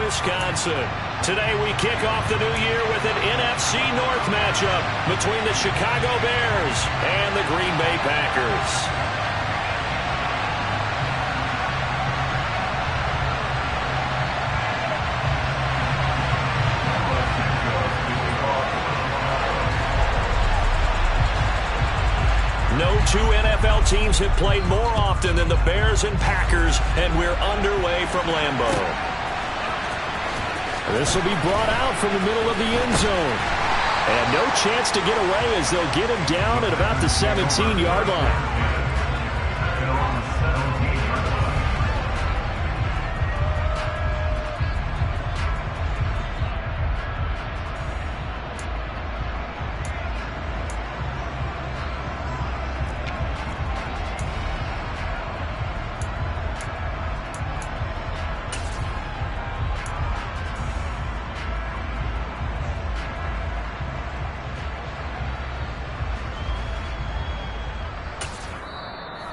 Wisconsin. Today we kick off the new year with an NFC North matchup between the Chicago Bears and the Green Bay Packers. No two NFL teams have played more often than the Bears and Packers, and we're underway from Lambeau. This will be brought out from the middle of the end zone. And no chance to get away as they'll get him down at about the 17-yard line.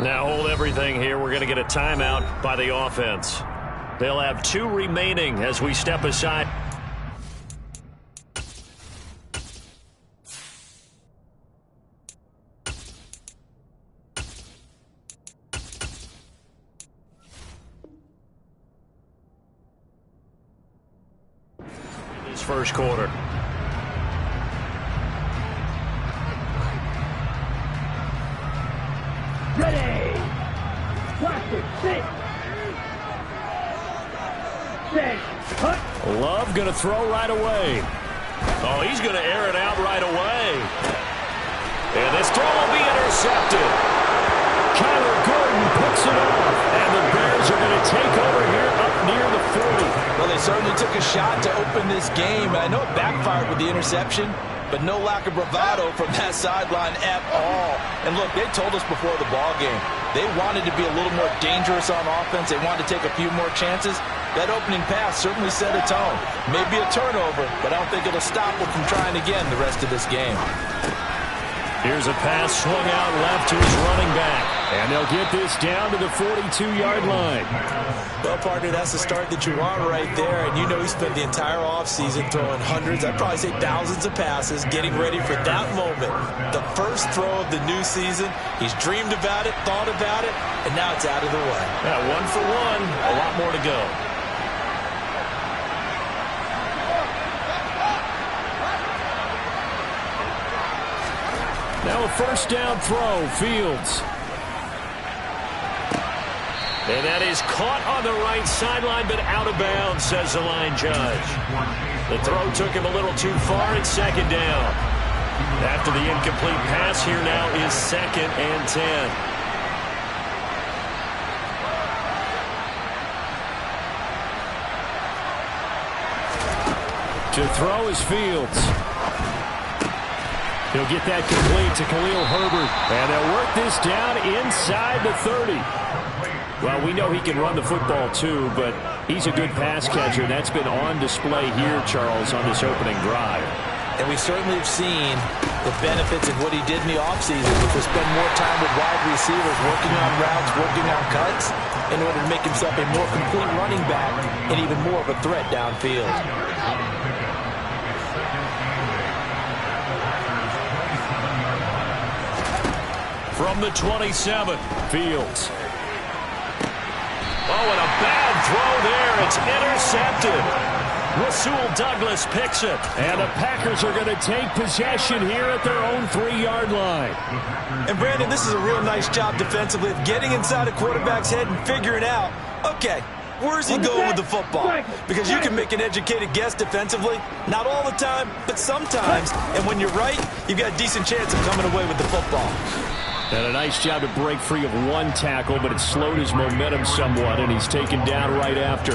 Now hold everything here. We're going to get a timeout by the offense. They'll have 2 remaining as we step aside. In this first quarter. Ready! Plastic, sit! Cut! Love going to throw right away. Oh, he's going to air it out right away. And this throw will be intercepted. Kyler Gordon picks it off. And the Bears are going to take over here up near the 40. Well, they certainly took a shot to open this game. I know it backfired with the interception, but no lack of bravado from that sideline at all. And look, they told us before the ball game, they wanted to be a little more dangerous on offense. They wanted to take a few more chances. That opening pass certainly set a tone. Maybe a turnover, but I don't think it'll stop them from trying again the rest of this game. Here's a pass swung out left to his running back. And they'll get this down to the 42-yard line. Well, partner, that's the start that you want right there. And you know he spent the entire offseason throwing hundreds, I'd probably say thousands of passes, getting ready for that moment. The first throw of the new season. He's dreamed about it, thought about it, and now it's out of the way. Yeah, 1 for 1, a lot more to go. Now a first down throw, Fields. And that is caught on the right sideline, but out of bounds, says the line judge. The throw took him a little too far at second down. After the incomplete pass, here now is 2nd and 10. To throw is Fields. He'll get that complete to Khalil Herbert. And they'll work this down inside the 30. Well, we know he can run the football too, but he's a good pass catcher. That's been on display here, Charles, on this opening drive. And we certainly have seen the benefits of what he did in the offseason, which was spend more time with wide receivers, working on routes, working on cuts, in order to make himself a more complete running back and even more of a threat downfield. From the 27, Fields. Oh, and a bad throw there. It's intercepted. Rasul Douglas picks it. And the Packers are going to take possession here at their own 3-yard line. And, Brandon, this is a real nice job defensively of getting inside a quarterback's head and figuring out, okay, where's he going with the football? Because you can make an educated guess defensively. Not all the time, but sometimes. And when you're right, you've got a decent chance of coming away with the football. And a nice job to break free of 1 tackle, but it slowed his momentum somewhat, and he's taken down right after.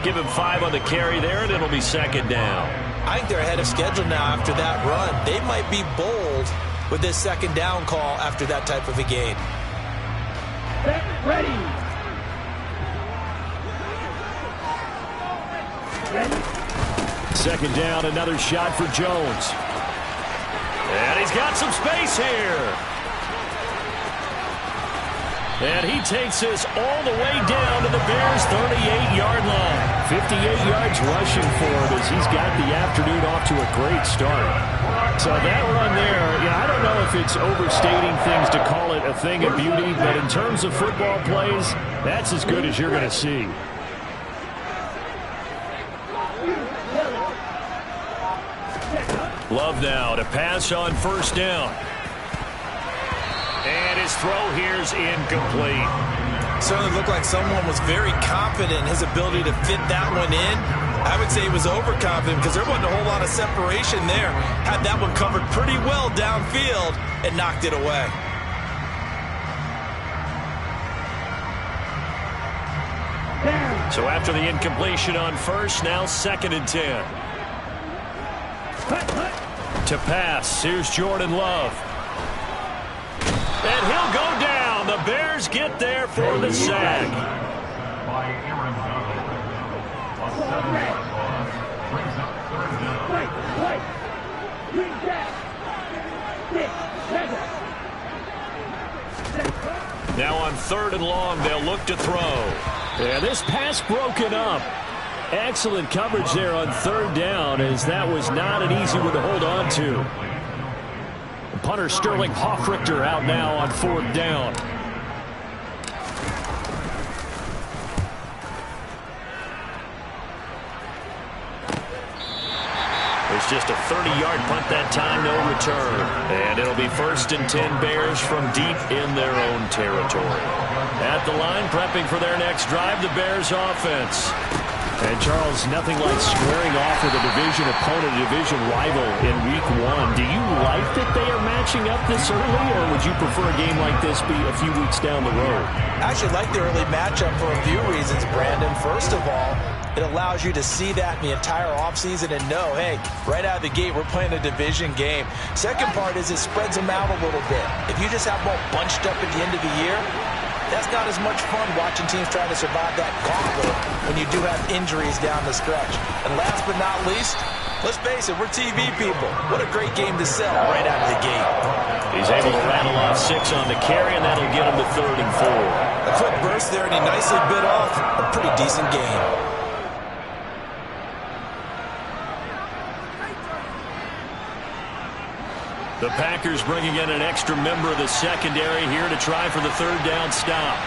Give him 5 on the carry there, and it'll be 2nd down. I think they're ahead of schedule now after that run. They might be bold with this 2nd down call after that type of a gain. Ready. Ready. 2nd down, another shot for Jones. And he's got some space here. And he takes this all the way down to the Bears' 38-yard line. 58 yards rushing for him as he's got the afternoon off to a great start. So that run there, I don't know if it's overstating things to call it a thing of beauty, but in terms of football plays, that's as good as you're going to see. Love now to pass on first down. And his throw here's incomplete. Certainly looked like someone was very confident in his ability to fit that one in. I would say he was overconfident because there wasn't a whole lot of separation there. Had that one covered pretty well downfield and knocked it away. So after the incompletion on first, now 2nd and 10. To pass, here's Jordan Love. And he'll go down. The Bears get there for the sack. Now on 3rd and long, they'll look to throw. Yeah, this pass broken up. Excellent coverage there on 3rd down, as that was not an easy one to hold on to. Punter Sterling Hoffrichter out now on 4th down. It's just a 30-yard punt that time, no return. And it'll be 1st and 10 Bears from deep in their own territory. At the line, prepping for their next drive, the Bears offense. And, Charles, nothing like squaring off with a division opponent, a division rival in Week 1. Do you like that they are matching up this early, or would you prefer a game like this be a few weeks down the road? I actually like the early matchup for a few reasons, Brandon. First of all, it allows you to see that in the entire offseason and know, hey, right out of the gate, we're playing a division game. Second part is it spreads them out a little bit. If you just have them all bunched up at the end of the year, that's not as much fun watching teams try to survive that gauntlet when you do have injuries down the stretch. And last but not least, let's face it, we're TV people. What a great game to sell right out of the gate. He's able to rattle off 6 on the carry, and that'll get him to 3rd and 4. A quick burst there, and he nicely bit off a pretty decent game. The Packers bringing in an extra member of the secondary here to try for the 3rd down stop.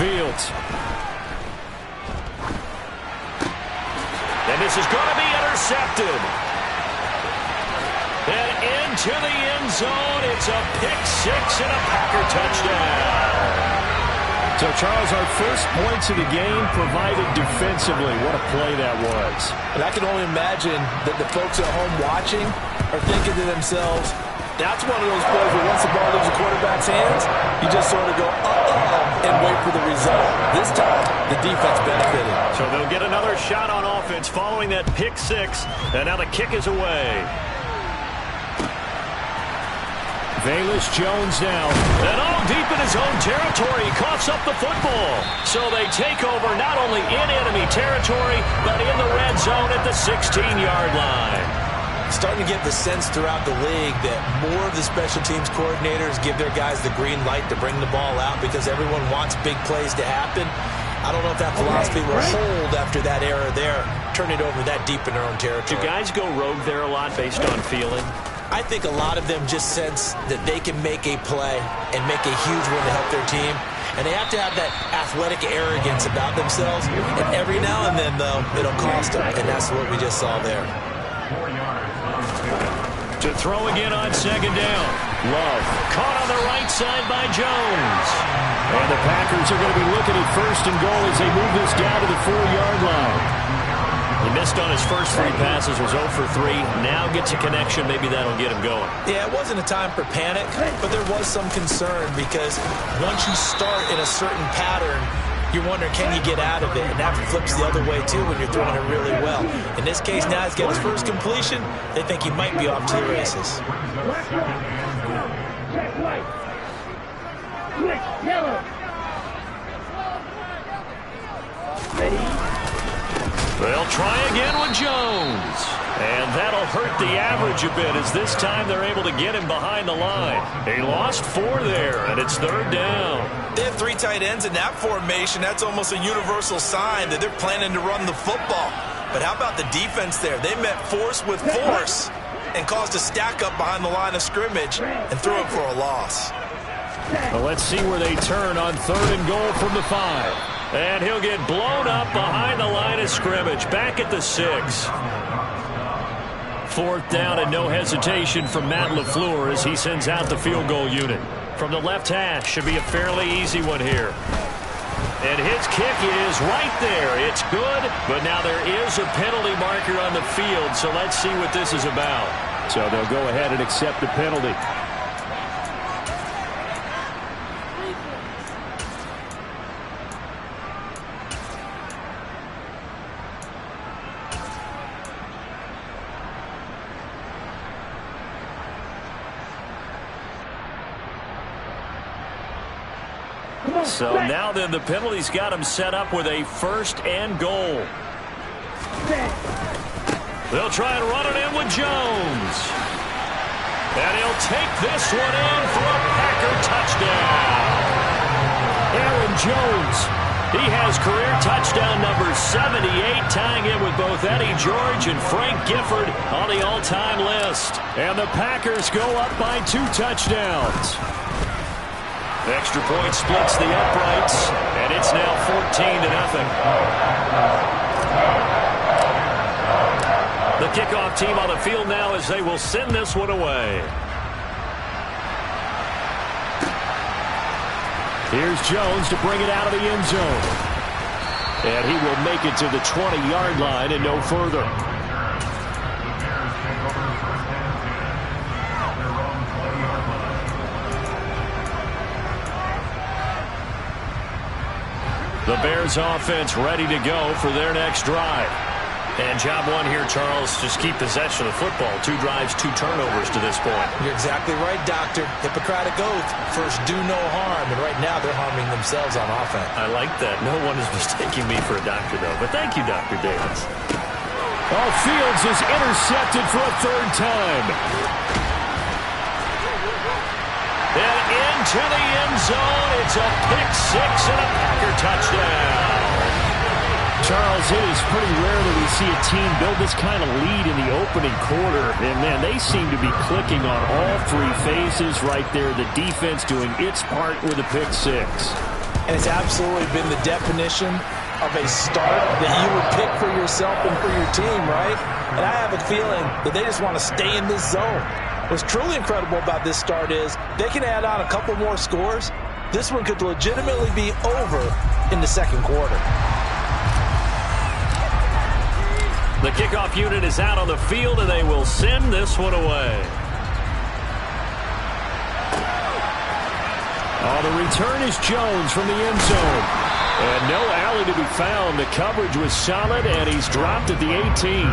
Fields. And this is going to be intercepted. And into the end zone. It's a pick-6 and a Packer touchdown. So, Charles, our first points of the game provided defensively. What a play that was. And I can only imagine that the folks at home watching are thinking to themselves, that's one of those plays where once the ball leaves the quarterback's hands, you just sort of go, uh-oh, and wait for the result. This time, the defense benefited. So they'll get another shot on offense following that pick-6, and now the kick is away. Velus Jones now, and all deep in his own territory, he coughs up the football. So they take over not only in enemy territory, but in the red zone at the 16-yard line. Starting to get the sense throughout the league that more of the special teams coordinators give their guys the green light to bring the ball out because everyone wants big plays to happen. I don't know if that philosophy will hold after that era there, turn it over that deep in their own territory. Do guys go rogue there a lot based on feeling? I think a lot of them just sense that they can make a play and make a huge one to help their team. And they have to have that athletic arrogance about themselves. And every now and then, though, it'll cost them. And that's what we just saw there. To throw again on 2nd down. Love caught on the right side by Jones. And the Packers are going to be looking at 1st and goal as they move this down to the 4-yard line. He missed on his first 3 passes, was 0 for 3. Now gets a connection. Maybe that'll get him going. Yeah, it wasn't a time for panic, but there was some concern because once you start in a certain pattern, you're wondering, can you get out of it? And that flips the other way, too, when you're throwing it really well. In this case, now he's got his first completion. They think he might be off to the races. Check right. Switch yellow. Ready? They'll try again with Jones. hurt the average a bit, as this time they're able to get him behind the line. They lost 4 there, and it's 3rd down. They have 3 tight ends in that formation. That's almost a universal sign that they're planning to run the football. But how about the defense there? They met force with force and caused a stack up behind the line of scrimmage and threw it for a loss. Well, let's see where they turn on 3rd and goal from the 5. And he'll get blown up behind the line of scrimmage. Back at the 6. 4th down and no hesitation from Matt LaFleur as he sends out the field goal unit. From the left hash, should be a fairly easy one here. And his kick is right there. It's good, but now there is a penalty marker on the field, so let's see what this is about. So they'll go ahead and accept the penalty. So now then the penalty's got him set up with a 1st and goal. They'll try and run it in with Jones. And he'll take this one in for a Packer touchdown. Aaron Jones. He has career touchdown number 78, tying it with both Eddie George and Frank Gifford on the all-time list. And the Packers go up by 2 touchdowns. Extra point splits the uprights, and it's now 14-0. The kickoff team on the field now as they will send this one away. Here's Jones to bring it out of the end zone. And he will make it to the 20-yard line and no further. The Bears offense ready to go for their next drive. And job 1 here, Charles, just keep possession of the football. 2 drives, 2 turnovers to this point. You're exactly right, Doctor. Hippocratic oath. First, do no harm. And right now, they're harming themselves on offense. I like that. No one is mistaking me for a doctor, though. But thank you, Dr. Davis. Oh, Fields is intercepted for a 3rd time. And into the end zone. It's a pick 6 and a Packer touchdown. Charles, it is pretty rare that we see a team build this kind of lead in the opening quarter. And, man, they seem to be clicking on all 3 phases right there. The defense doing its part with a pick 6. And it's absolutely been the definition of a start that you would pick for yourself and for your team, right? And I have a feeling that they just want to stay in this zone. What's truly incredible about this start is they can add on a couple more scores. This one could legitimately be over in the 2nd quarter. The kickoff unit is out on the field, and they will send this one away. Oh, the return is Jones from the end zone. And no alley to be found. The coverage was solid, and he's dropped at the 18.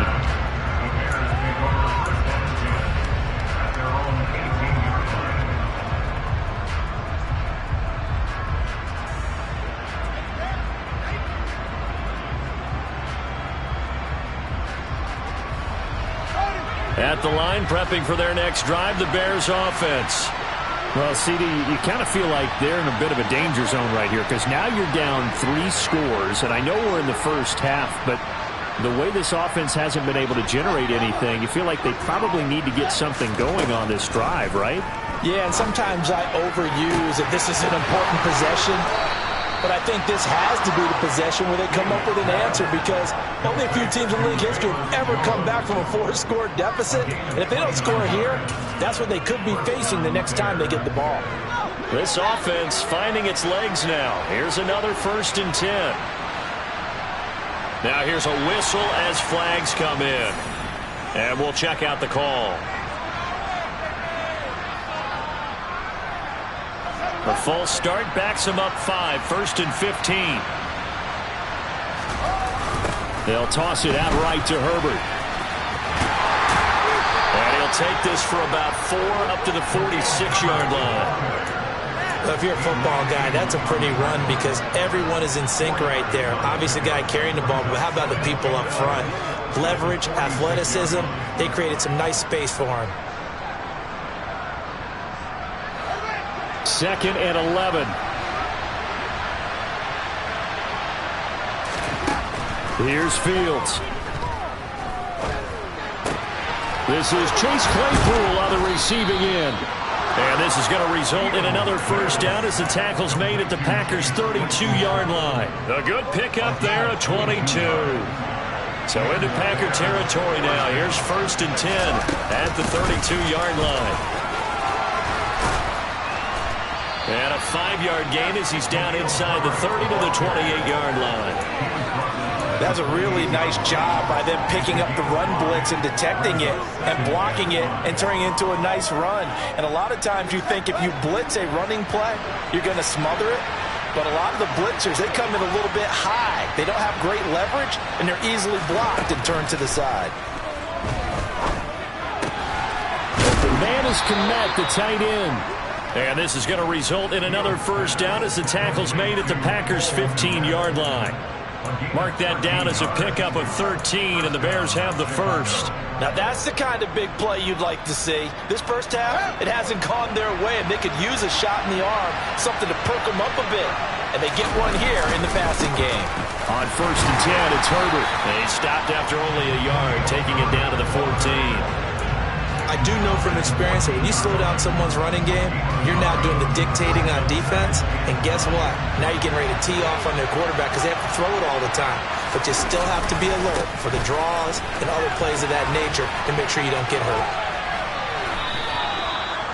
At the line, prepping for their next drive, the Bears offense. Well, CD, you kind of feel like they're in a bit of a danger zone right here because now you're down 3 scores, and I know we're in the first half, but the way this offense hasn't been able to generate anything, you feel like they probably need to get something going on this drive, right? Yeah, and sometimes I overuse that this is an important possession. But I think this has to be the possession where they come up with an answer because only a few teams in league history have ever come back from a 4-score deficit. And if they don't score here, that's what they could be facing the next time they get the ball. This offense finding its legs now. Here's another 1st and 10. Now here's a whistle as flags come in. And we'll check out the call. A false start backs him up 5, 1st and 15. They'll toss it out right to Herbert. And he'll take this for about 4 up to the 46-yard line. If you're a football guy, that's a pretty run because everyone is in sync right there. Obviously, the guy carrying the ball, but how about the people up front? Leverage, athleticism, they created some nice space for him. 2nd and 11. Here's Fields. This is Chase Claypool on the receiving end. And this is going to result in another first down as the tackle's made at the Packers' 32-yard line. A good pickup there at 22. So into Packer territory now. Here's 1st and 10 at the 32-yard line. And a 5-yard gain as he's down inside the 30 to the 28-yard line. That's a really nice job by them picking up the run blitz and detecting it and blocking it and turning it into a nice run. And a lot of times you think if you blitz a running play, you're going to smother it. But a lot of the blitzers, they come in a little bit high. They don't have great leverage, and they're easily blocked and turned to the side. The man is Kmet, the tight end. And this is going to result in another first down as the tackle's made at the Packers' 15-yard line. Mark that down as a pickup of 13, and the Bears have the first. Now that's the kind of big play you'd like to see. This first half, it hasn't gone their way, and they could use a shot in the arm, something to perk them up a bit. And they get one here in the passing game. On 1st and 10, it's Herbert. They stopped after only a yard, taking it down to the 14. I do know from experience that when you slow down someone's running game, you're now doing the dictating on defense. And guess what? Now you're getting ready to tee off on their quarterback because they have to throw it all the time. But you still have to be alert for the draws and other plays of that nature to make sure you don't get hurt.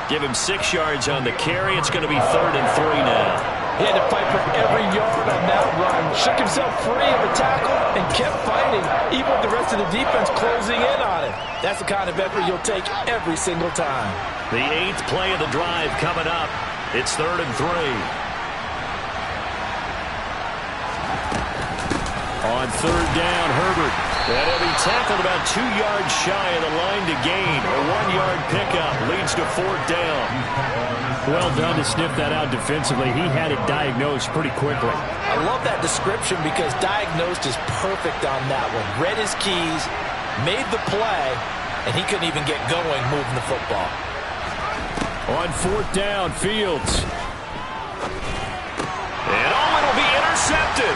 Give him 6 yards on the carry. It's going to be 3rd and 3 now. He had to fight for every yard on that run. Shook himself free of the tackle and kept fighting, even with the rest of the defense closing in on him. That's the kind of effort you'll take every single time. The 8th play of the drive coming up. It's 3rd and 3. On 3rd down, Herbert. And he'll be tackled about 2 yards shy of the line to gain. A 1-yard pickup leads to 4th down. Well done to sniff that out defensively. He had it diagnosed pretty quickly. I love that description because diagnosed is perfect on that one. Read his keys, made the play, and he couldn't even get going moving the football. On 4th down, Fields. And it'll be intercepted.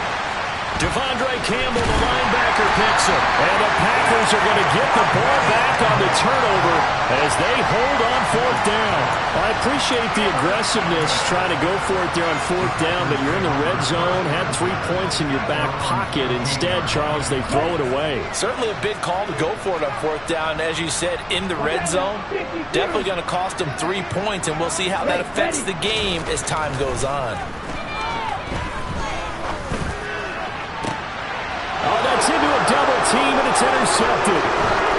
Devondre Campbell, the linebacker, picks him. And the Packers are going to get the ball back on the turnover as they hold on 4th down. I appreciate the aggressiveness trying to go for it there on 4th down, but you're in the red zone, had 3 points in your back pocket. Instead, Charles, they throw it away. Certainly a big call to go for it on 4th down. As you said, in the red zone, definitely going to cost them 3 points, and we'll see how that affects the game as time goes on. Oh, that's into a double team, and it's intercepted.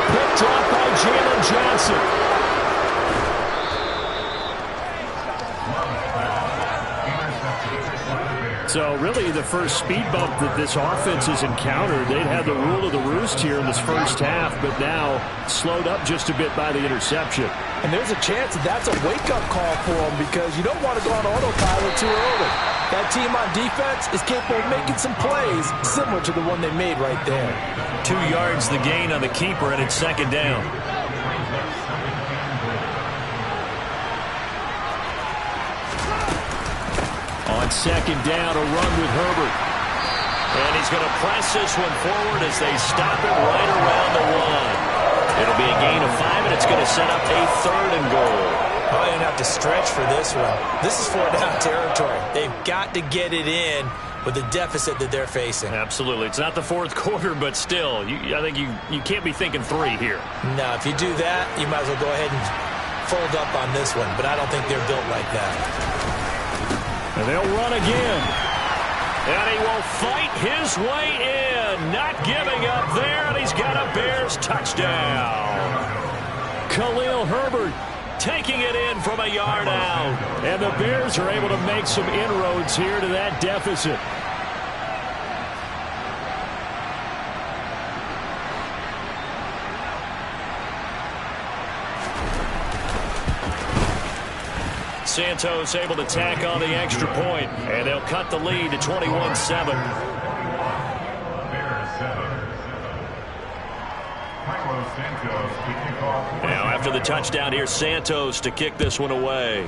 Picked off by Jalen Johnson. So really the first speed bump that this offense has encountered, they'd had the rule of the roost here in this first half, but now slowed up just a bit by the interception. And there's a chance that that's a wake-up call for them because you don't want to go on autopilot too early. That team on defense is capable of making some plays similar to the one they made right there. 2 yards the gain on the keeper, and it's 2nd down. On 2nd down, a run with Herbert. And he's going to press this one forward as they stop it right around the 1. It'll be a gain of 5, and it's going to set up a 3rd and goal. Probably going to have to stretch for this one. This is 4th-down territory. They've got to get it in with the deficit that they're facing. Absolutely. It's not the 4th quarter, but still, I think you can't be thinking 3 here. No, if you do that, you might as well go ahead and fold up on this one, but I don't think they're built like that. And they'll run again. And he will fight his way in. Not giving up there, and he's got a Bears touchdown. Khalil Herbert taking it in from a yard out. And the Bears are able to make some inroads here to that deficit. Santos able to tack on the extra point, and they'll cut the lead to 21-7. Now after the touchdown here, Santos to kick this one away.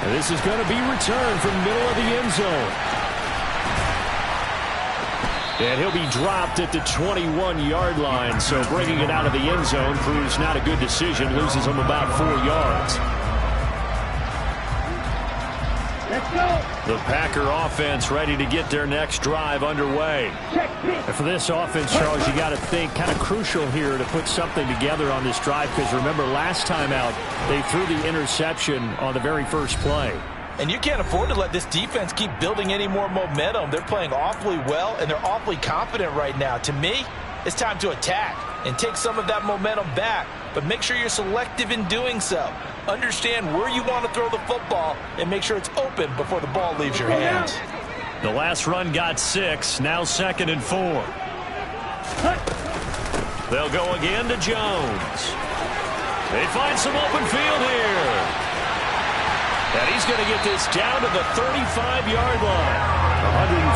And this is going to be returned from middle of the end zone. And he'll be dropped at the 21-yard line, so bringing it out of the end zone proves not a good decision, loses him about 4 yards. Let's go. The Packer offense ready to get their next drive underway. And for this offense, Charles, you got to think kind of crucial here to put something together on this drive, because remember last time out they threw the interception on the very first play. And you can't afford to let this defense keep building any more momentum. They're playing awfully well, and they're awfully confident right now. To me, it's time to attack and take some of that momentum back, but make sure you're selective in doing so. Understand where you want to throw the football and make sure it's open before the ball leaves your hands. The last run got 6, now 2nd and 4. They'll go again to Jones. They find some open field here. And he's going to get this down to the 35-yard line.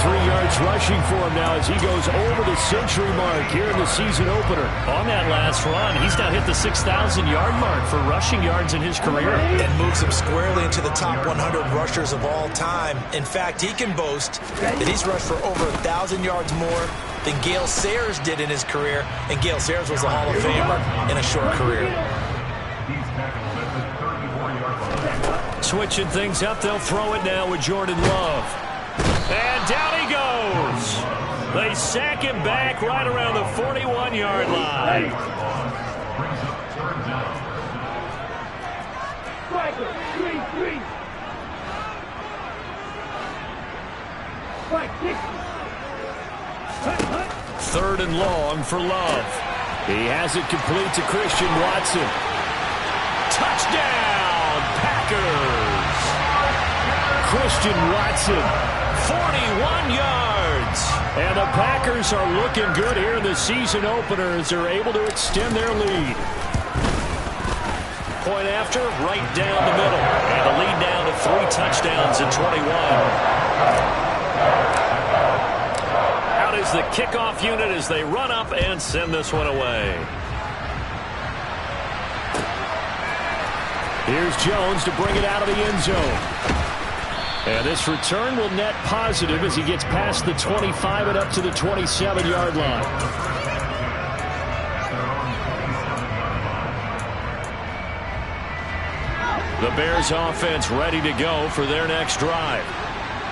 103 yards rushing for him now as he goes over the century mark here in the season opener. On that last run, he's now hit the 6,000-yard mark for rushing yards in his career. And moves him squarely into the top 100 rushers of all time. In fact, he can boast that he's rushed for over 1,000 yards more than Gale Sayers did in his career. And Gale Sayers was a Hall of Famer in a short career. Switching things up, they'll throw it now with Jordan Love. And down he goes. They sack him back right around the 41-yard line. Third and long for Love. He has it complete to Christian Watson. Touchdown, Packers! Christian Watson, 41 yards. And the Packers are looking good here in the season opener as they're able to extend their lead. Point after, right down the middle. And the lead down to 3 touchdowns at 21. Out is the kickoff unit as they run up and send this one away. Here's Jones to bring it out of the end zone. And this return will net positive as he gets past the 25 and up to the 27-yard line. The Bears offense ready to go for their next drive.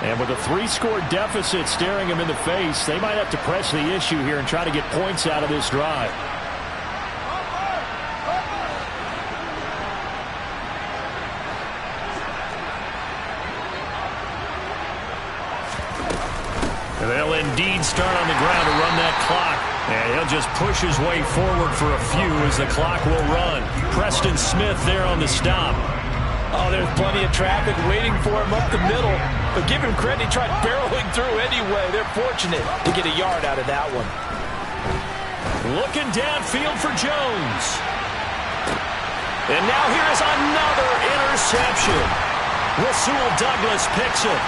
And with a 3-score deficit staring them in the face, they might have to press the issue here and try to get points out of this drive. They'll indeed start on the ground to run that clock. And he'll just push his way forward for a few as the clock will run. Preston Smith there on the stop. Oh, there's plenty of traffic waiting for him up the middle. But give him credit, he tried barreling through anyway. They're fortunate to get a yard out of that one. Looking downfield for Jones. And now here is another interception. Rasul Douglas picks it.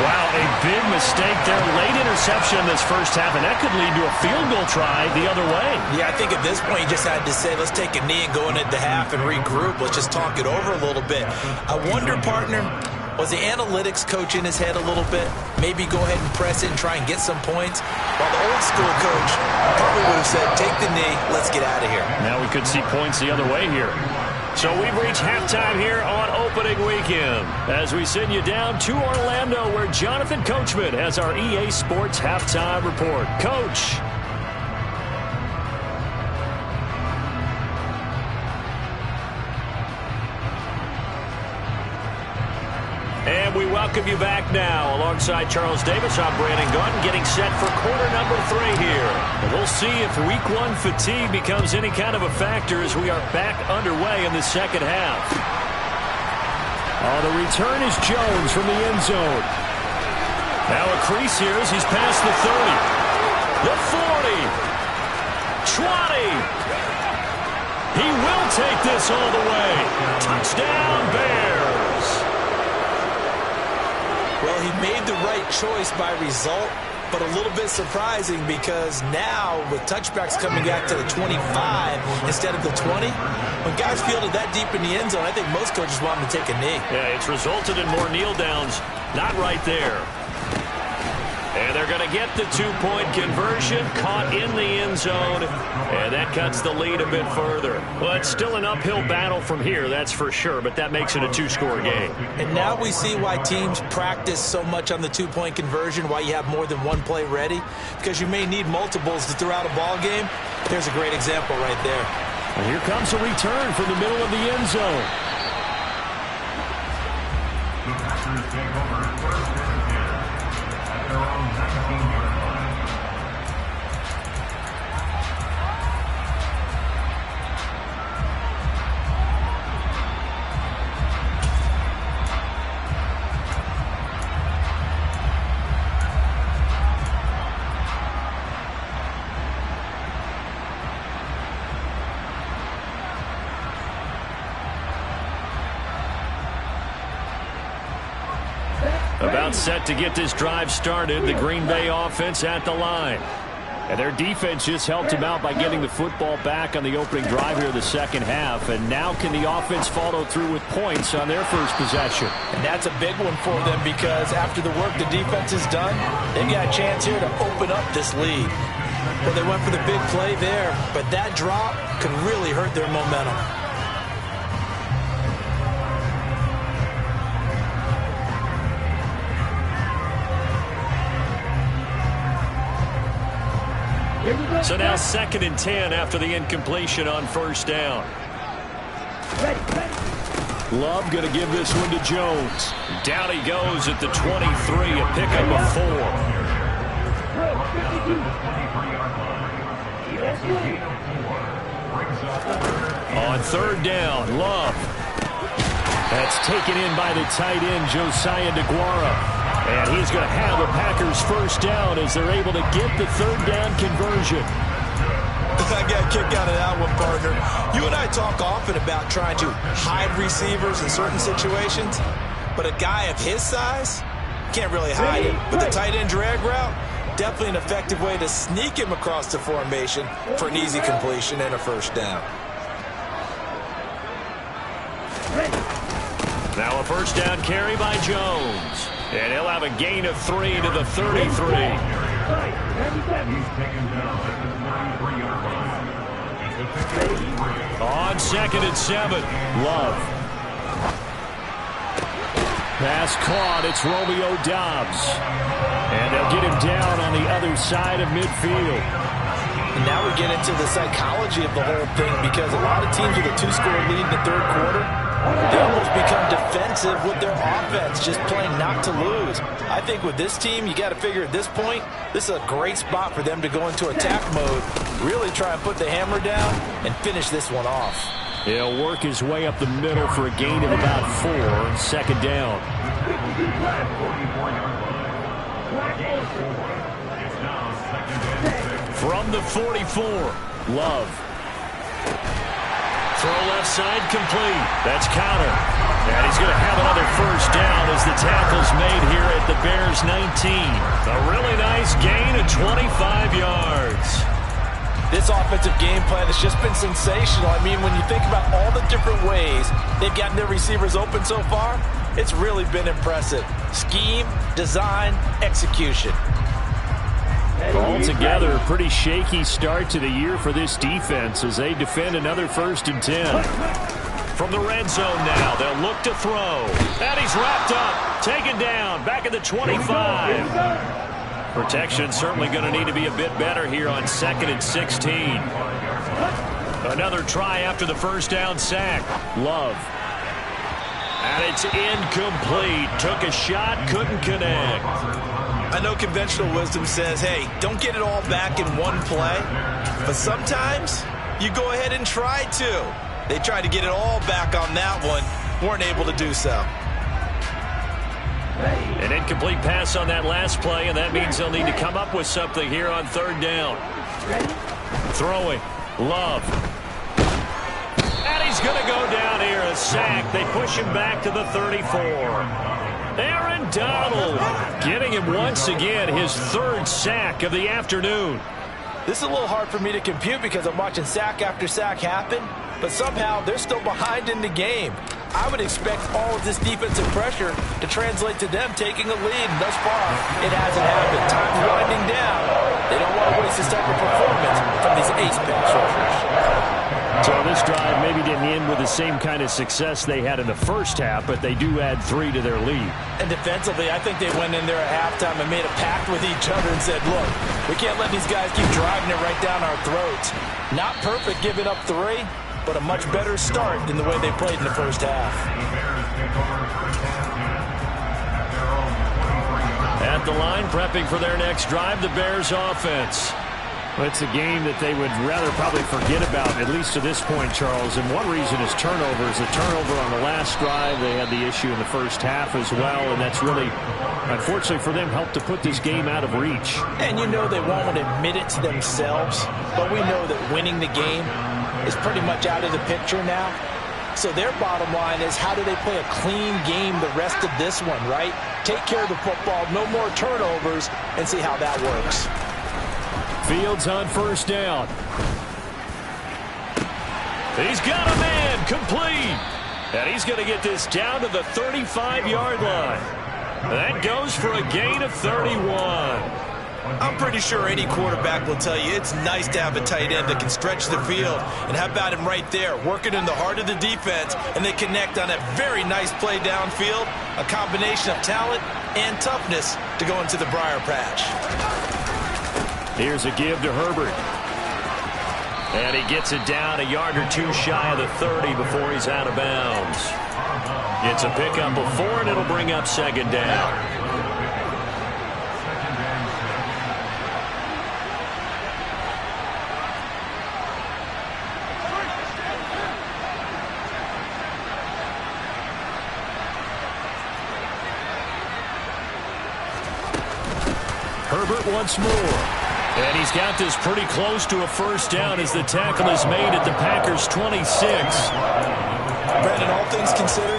Wow, a big mistake there. Late interception in this first half, and that could lead to a field goal try the other way. Yeah, I think at this point you just had to say, let's take a knee and go into the half and regroup. Let's just talk it over a little bit. I wonder, partner, was the analytics coach in his head a little bit? Maybe go ahead and press it and try and get some points? While the old school coach probably would have said, take the knee, let's get out of here. Now we could see points the other way here. So we've reached halftime here on opening weekend as we send you down to Orlando where Jonathan Coachman has our EA Sports halftime report. Coach. And we welcome you back now. Alongside Charles Davis, I'm Brandon Gunn, getting set for quarter number 3 here. And we'll see if week 1 fatigue becomes any kind of a factor as we are back underway in the second half. The return is Jones from the end zone. Now a crease here as he's past the 30. The 40. 20. He will take this all the way. Touchdown, Bears. Well, he made the right choice by result, but a little bit surprising because now with touchbacks coming back to the 25 instead of the 20, when guys fielded that deep in the end zone, I think most coaches want them to take a knee. Yeah, it's resulted in more kneel downs. Not right there. And they're going to get the two-point conversion, caught in the end zone, and that cuts the lead a bit further. Well, it's still an uphill battle from here, that's for sure, but that makes it a two-score game. And now we see why teams practice so much on the two-point conversion, why you have more than one play ready, because you may need multiples to throw out a ball game. There's a great example right there. And here comes a return from the middle of the end zone. About set to get this drive started, the Green Bay offense at the line. And their defense just helped him out by getting the football back on the opening drive here in the second half. And now can the offense follow through with points on their first possession? And that's a big one for them because after the work the defense has done, they've got a chance here to open up this lead. Well, they went for the big play there, but that drop could really hurt their momentum. So now 2nd and 10 after the incompletion on first down. Love going to give this one to Jones. Down he goes at the 23, a pickup of 4. On third down, Love. That's taken in by the tight end, Josiah DeGuara. And he's going to have a Packers first down as they're able to get the third down conversion. I got a kick out of that one, partner. You and I talk often about trying to hide receivers in certain situations, but a guy of his size can't really hide it. But the tight end drag route, definitely an effective way to sneak him across the formation for an easy completion and a first down. Now a first down carry by Jones. And he'll have a gain of 3 to the 33. On 2nd and 7, Love. Pass caught, it's Romeo Doubs. And they'll get him down on the other side of midfield. And now we get into the psychology of the whole thing because a lot of teams with a 2-score lead in the third quarter, they almost become defensive with their offense, just playing not to lose. I think with this team, you got to figure at this point, this is a great spot for them to go into attack mode, really try and put the hammer down and finish this one off. He'll work his way up the middle for a gain of about 4, 2nd down. From the 44, Love. Throw left side complete. That's counter. And he's going to have another first down as the tackle's made here at the Bears 19. A really nice gain of 25 yards. This offensive game plan has just been sensational. I mean, when you think about all the different ways they've gotten their receivers open so far, it's really been impressive. Scheme, design, execution. Altogether, a pretty shaky start to the year for this defense as they defend another 1st and 10. From the red zone now, they'll look to throw. And he's wrapped up, taken down, back at the 25. Protection certainly going to need to be a bit better here on 2nd and 16. Another try after the first down sack. Love. And it's incomplete. Took a shot, couldn't connect. I know conventional wisdom says, hey, don't get it all back in one play. But sometimes you go ahead and try to. They tried to get it all back on that one. Weren't able to do so. An incomplete pass on that last play, and that means they'll need to come up with something here on third down. Throwing. Love. And he's going to go down here. A sack. They push him back to the 34. Aaron Donald getting him once again his third sack of the afternoon. This is a little hard for me to compute because I'm watching sack after sack happen, but somehow they're still behind in the game. I would expect all of this defensive pressure to translate to them taking a lead. Thus far, it hasn't happened. Time's winding down. They don't want to waste this type of performance from these ace pass rushers. So this drive maybe didn't end with the same kind of success they had in the first half, but they do add 3 to their lead. And defensively, I think they went in there at halftime and made a pact with each other and said, look, we can't let these guys keep driving it right down our throats. Not perfect giving up 3, but a much better start than the way they played in the first half. At the line, prepping for their next drive, the Bears offense. Well, it's a game that they would rather probably forget about, at least to this point, Charles. And one reason is turnovers. The turnover on the last drive, they had the issue in the first half as well, and that's really, unfortunately for them, helped to put this game out of reach. And you know they won't admit it to themselves, but we know that winning the game is pretty much out of the picture now. So their bottom line is, how do they play a clean game the rest of this one, right? Take care of the football, no more turnovers, and see how that works. Fields on first down. He's got a man, complete. And he's going to get this down to the 35-yard line. That goes for a gain of 31. I'm pretty sure any quarterback will tell you it's nice to have a tight end that can stretch the field. And how about him right there, working in the heart of the defense, and they connect on a very nice play downfield, a combination of talent and toughness to go into the briar patch. Here's a give to Herbert. And he gets it down a yard or two shy of the 30 before he's out of bounds. It's a pickup of 4, and it'll bring up second down. Herbert once more. And he's got this pretty close to a first down as the tackle is made at the Packers' 26. Brandon, all things considered,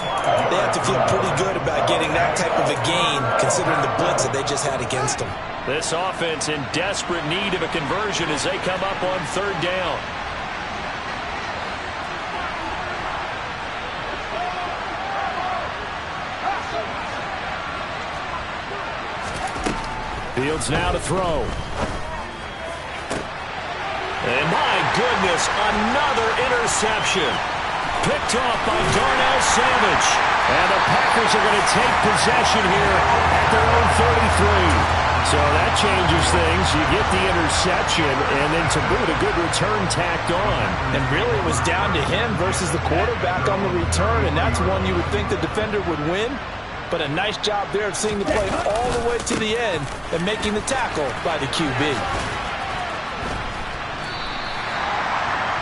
they have to feel pretty good about getting that type of a gain, considering the blitz that they just had against them. This offense in desperate need of a conversion as they come up on third down. Fields now to throw. And my goodness, another interception. Picked off by Darnell Savage. And the Packers are going to take possession here at their own 33. So that changes things. You get the interception, and then to boot, a good return tacked on. And really it was down to him versus the quarterback on the return, and that's one you would think the defender would win. But a nice job there of seeing the play all the way to the end and making the tackle by the QB.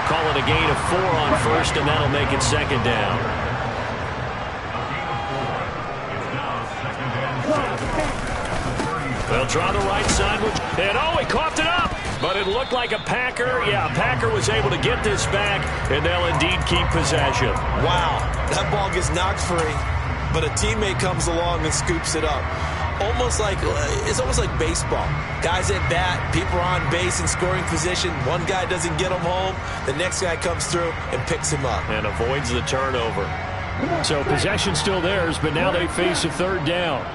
Call it a gain of 4 on first, and that'll make it second down. They'll try the right side. And he coughed it up. But it looked like a Packer. Yeah, a Packer was able to get this back, and they'll indeed keep possession. Wow, that ball gets knocked free, but a teammate comes along and scoops it up. It's almost like baseball. Guys at bat, people are on base in scoring position. One guy doesn't get him home. The next guy comes through and picks him up. And avoids the turnover. So possession still theirs, but now they face a third down.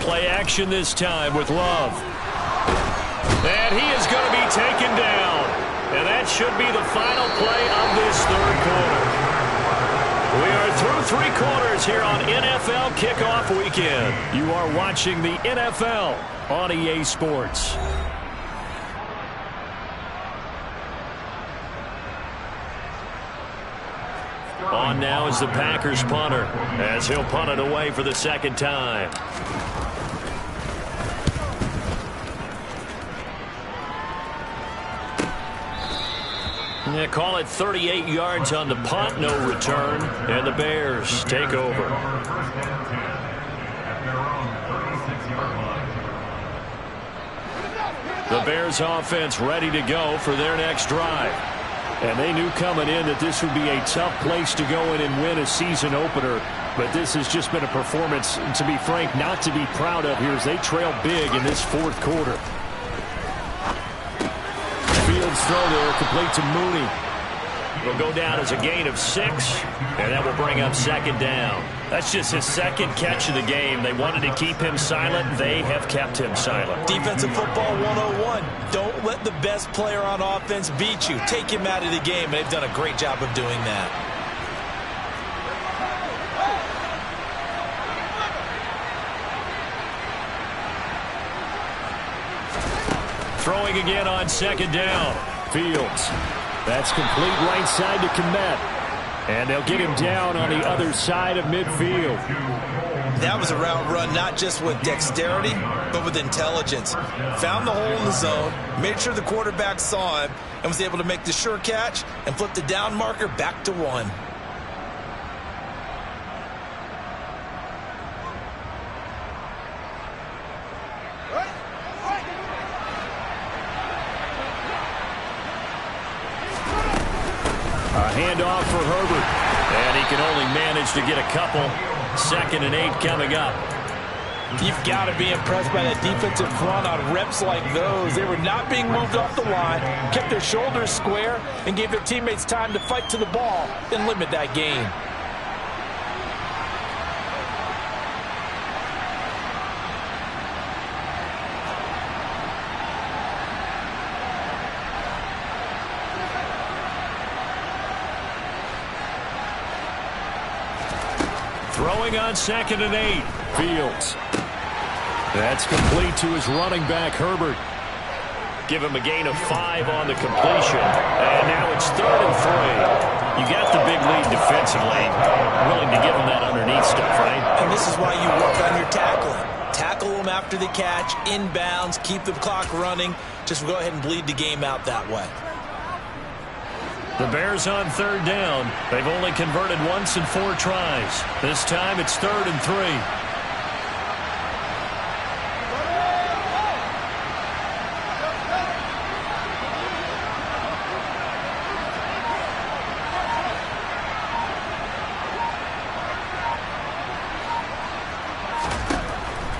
Play action this time with Love. And he is going to be taken down. And that should be the final play of this third quarter. We are through 3 quarters here on NFL Kickoff Weekend. You are watching the NFL on EA Sports. On now is the Packers punter, as he'll punt it away for the second time. Yeah, call it 38 yards on the punt, no return, and the Bears take over. The Bears offense ready to go for their next drive. And they knew coming in that this would be a tough place to go in and win a season opener. But this has just been a performance, to be frank, not to be proud of here as they trail big in this fourth quarter. Fields throw there, complete to Mooney. It'll go down as a gain of 6, and that will bring up second down. That's just his second catch of the game. They wanted to keep him silent. They have kept him silent. Defensive football 101. Don't let the best player on offense beat you. Take him out of the game, and they've done a great job of doing that. Throwing again on second down. Fields. That's complete right side to Kmet. And they'll get him down on the other side of midfield. That was a route run not just with dexterity, but with intelligence. Found the hole in the zone, made sure the quarterback saw him, and was able to make the sure catch and flip the down marker back to 1. Handoff for Herbert. And he can only manage to get a couple. 2nd and 8 coming up. You've got to be impressed by that defensive front on reps like those. They were not being moved off the line, kept their shoulders square, and gave their teammates time to fight to the ball and limit that gain. Throwing on 2nd and 8. Fields. That's complete to his running back, Herbert. Give him a gain of 5 on the completion. And now it's 3rd and 3. You got the big lead defensively. Willing to give him that underneath stuff, right? And this is why you work on your tackling. Tackle them after the catch, inbounds, keep the clock running. Just go ahead and bleed the game out that way. The Bears on 3rd down. They've only converted once in 4 tries. This time it's 3rd and 3.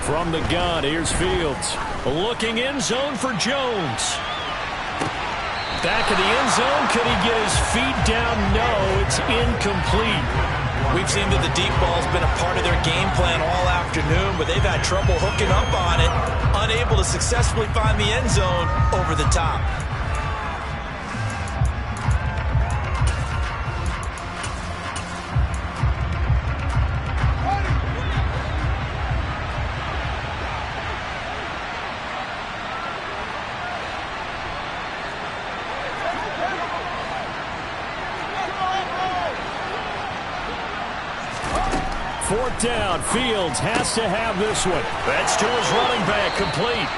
From the gun, here's Fields. Looking end zone for Jones. Back in the end zone, could he get his feet down? No, it's incomplete. We've seen that the deep ball's been a part of their game plan all afternoon, but they've had trouble hooking up on it, unable to successfully find the end zone over the top. Fourth down, Fields has to have this one. That's to his running back, complete.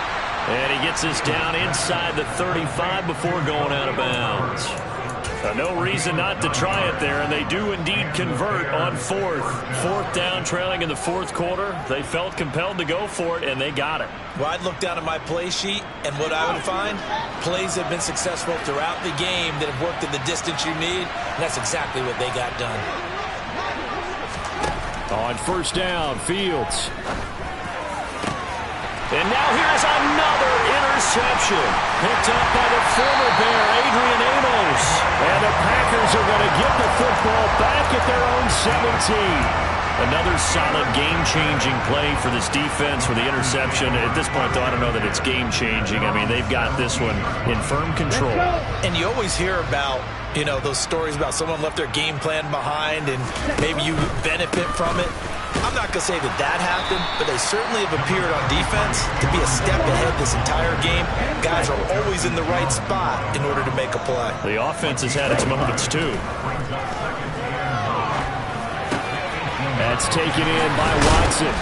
And he gets this down inside the 35 before going out of bounds. No reason not to try it there, and they do indeed convert on 4th. 4th down, trailing in the 4th quarter. They felt compelled to go for it, and they got it. Well, I'd look down at my play sheet, and what I would find, plays have been successful throughout the game that have worked in the distance you need, and that's exactly what they got done. On 1st down, Fields. And now here's another interception. Picked up by the former Bear, Adrian Amos. And the Packers are going to get the football back at their own 17. Another solid game-changing play for this defense with the interception. At this point, though, I don't know that it's game-changing. I mean, they've got this one in firm control. And you always hear about, you know, those stories about someone left their game plan behind and maybe you benefit from it. I'm not going to say that that happened, but they certainly have appeared on defense to be a step ahead this entire game. Guys are always in the right spot in order to make a play. The offense has had its moments, too. That's taken in by Watson.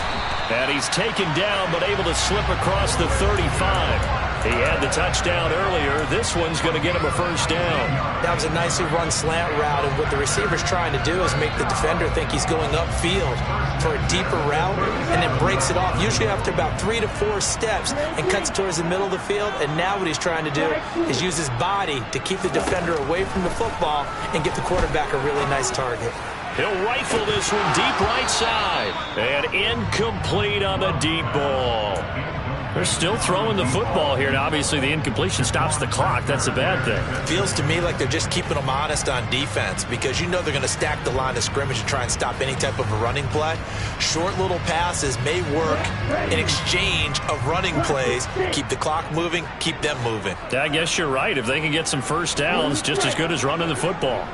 And he's taken down but able to slip across the 35. He had the touchdown earlier. This one's going to get him a first down. That was a nicely run slant route, and what the receiver's trying to do is make the defender think he's going upfield for a deeper route and then breaks it off, usually after about 3 to 4 steps, and cuts towards the middle of the field. And now what he's trying to do is use his body to keep the defender away from the football and get the quarterback a really nice target. He'll rifle this one deep right side. And incomplete on the deep ball. They're still throwing the football here, and obviously the incompletion stops the clock. That's a bad thing. Feels to me like they're just keeping them honest on defense, because you know they're going to stack the line of scrimmage and try and stop any type of a running play. Short little passes may work in exchange of running plays. Keep the clock moving, keep them moving. I guess you're right. If they can get some first downs, just as good as running the football.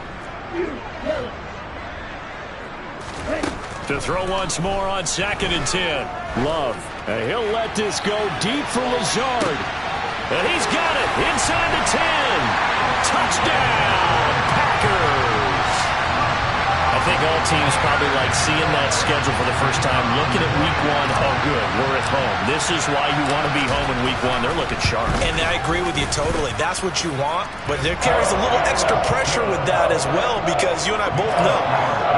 To throw once more on 2nd and 10. Love. And he'll let this go deep for Lazard. And he's got it inside the 10. Touchdown, Packers. I think all teams probably like seeing that schedule for the first time, looking at week 1. Oh, good, we're at home. This is why you want to be home in week 1. They're looking sharp. And I agree with you totally. That's what you want. But there carries a little extra pressure with that as well, because you and I both know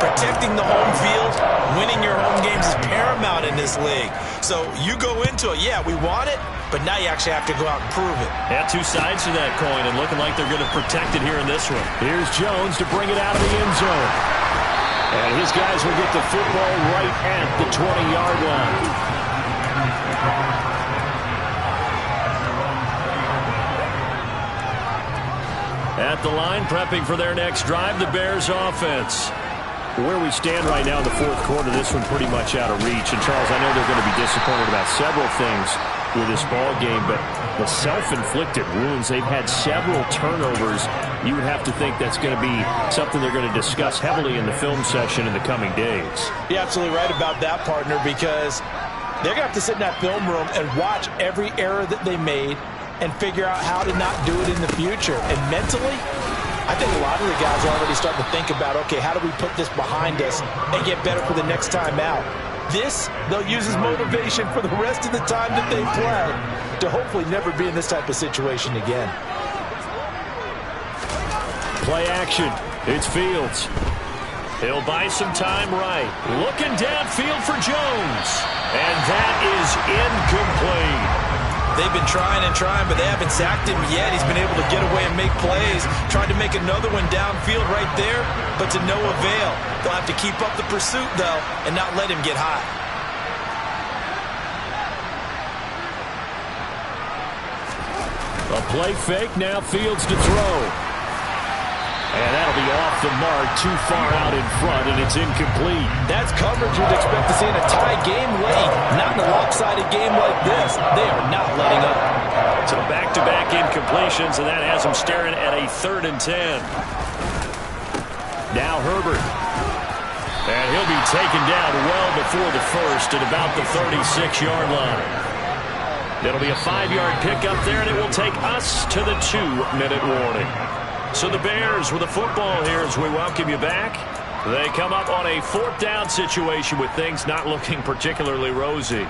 protecting the home field, winning your home games is paramount in this league. So you go into it, yeah, we want it, but now you actually have to go out and prove it. Yeah, 2 sides to that coin, and looking like they're going to protect it here in this one. Here's Jones to bring it out of the end zone. And his guys will get the football right at the 20-yard line. At the line, prepping for their next drive, the Bears offense. Where we stand right now in the 4th quarter, this one pretty much out of reach. And, Charles, I know they're going to be disappointed about several things with this ball game, but the self-inflicted wounds, they've had several turnovers. You would have to think that's going to be something they're going to discuss heavily in the film session in the coming days. You're absolutely right about that, partner, because they're going to have to sit in that film room and watch every error that they made and figure out how to not do it in the future. And mentally, I think a lot of the guys are already starting to think about, okay, how do we put this behind us and get better for the next time out? This, they'll use as motivation for the rest of the time that they play to hopefully never be in this type of situation again. Play action. It's Fields. He'll buy some time right. Looking downfield for Jones. And that is incomplete. They've been trying and trying, but they haven't sacked him yet. He's been able to get away and make plays. Tried to make another one downfield right there, but to no avail. They'll have to keep up the pursuit, though, and not let him get hot. A play fake, now Fields to throw. And that'll be off the mark, too far out in front, and it's incomplete. That's coverage you'd expect to see in a tie game late. Not in a lopsided game like this. They are not letting up. So back-to-back incompletions, and that has them staring at a 3rd and 10. Now Herbert. And he'll be taken down well before the first at about the 36-yard line. It'll be a 5-yard pickup there, and it will take us to the 2-minute warning. So the Bears with the football here as we welcome you back. They come up on a 4th down situation with things not looking particularly rosy.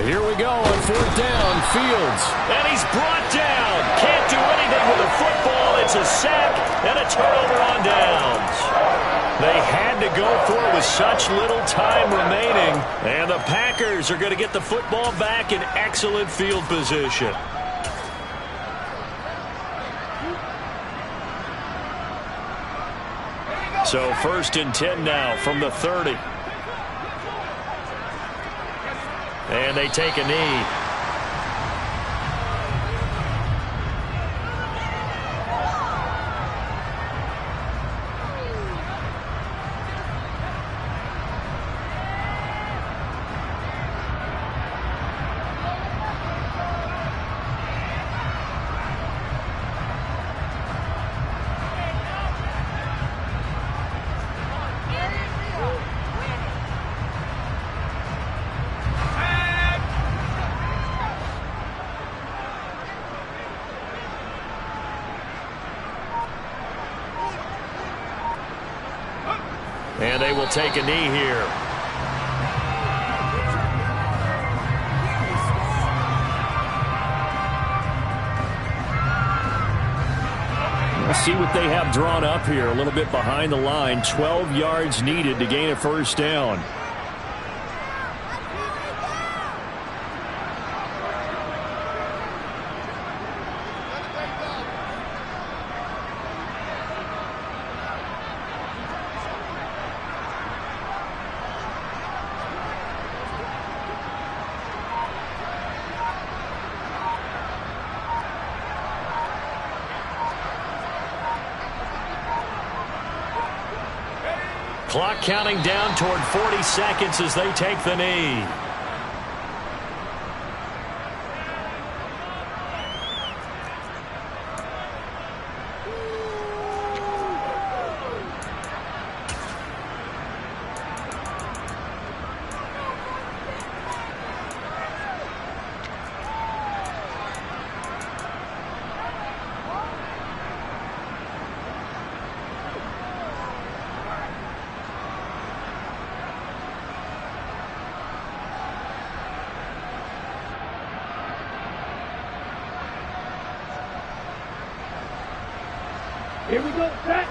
Here we go on 4th down, Fields. And he's brought down. Can't do anything with the football. It's a sack and a turnover on downs. They had to go for it with such little time remaining. And the Packers are going to get the football back in excellent field position. So 1st and 10 now from the 30. And they take a knee. will take a knee here. We'll see what they have drawn up here. A little bit behind the line. 12 yards needed to gain a first down. Clock counting down toward 40 seconds as they take the knee. Here we go, set.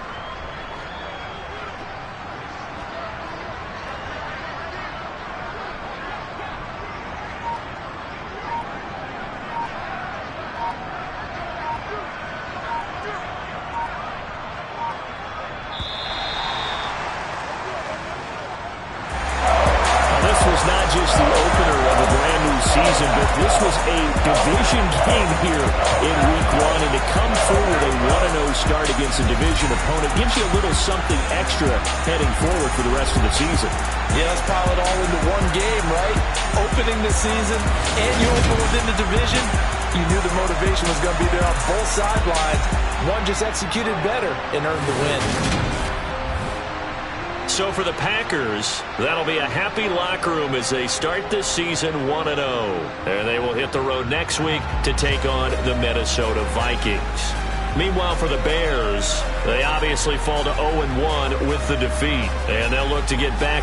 This was not just the opener of a brand new season, but this was a division game here in week 1, and to come through with a 1-0 start against a division opponent gives you a little something extra heading forward for the rest of the season. Yeah, let's pile it all into one game, right? Opening the season, and you open within the division. You knew the motivation was going to be there on both sidelines. One just executed better and earned the win. So for the Packers, that'll be a happy locker room as they start this season 1-0. And they will hit the road next week to take on the Minnesota Vikings. Meanwhile, for the Bears, they obviously fall to 0-1 with the defeat. And they'll look to get back